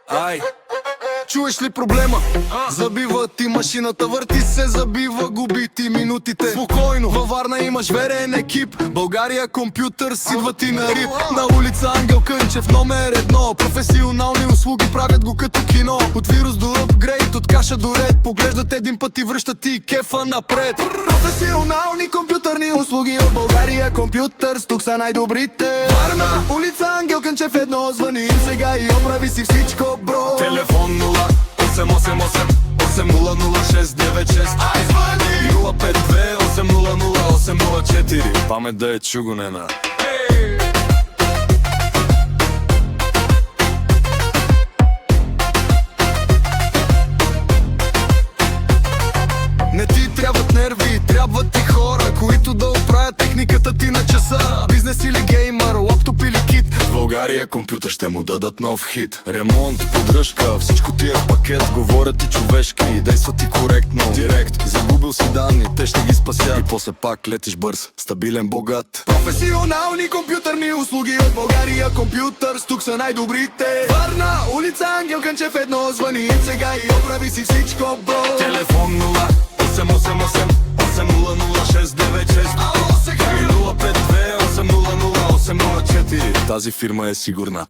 Ай, чуеш ли проблема? Забива ти машината, върти се, забива, губи ти минутите. Спокойно, във Варна имаш верен екип. България компютър, идва ти на рип. На улица Ангел Кънчев, номер 1. Професионални услуги, правят го като кино. От вирус до апгрейд, от каша до ред. Поглеждат един път и връщат ти кефа напред. Професионални компютърни услуги от България компютър, тук са най-добрите. Варна, улица Ангел Кънчев 1. Звъни им сега и оправи си всичко, бро. Телефон 0888 800696. Ай, звъни 052 800 804. Памет да е чугунена. Не ти трябват нерви, трябват ти хора, които да оправят техниката ти на часа. Бизнес или геймър, лаптоп или кит, в България компютър ще му дадат нов хит. Ремонт, поддръжка, всичко ти е в пакет. Говорят ти човешки, действат ти коректно. Директ, загубил си данни, те ще ги спасят. И после пак летиш бърз, стабилен, богат. Професионални компютърни услуги от България компютър, тук са най-добрите. Варна, улица Ангел Кънчев 1. Звъни им сега и оправи си всичко, бро. Телефон 0888 800 696. Ало, сега 052 800 804. Тази фирма е сигурна.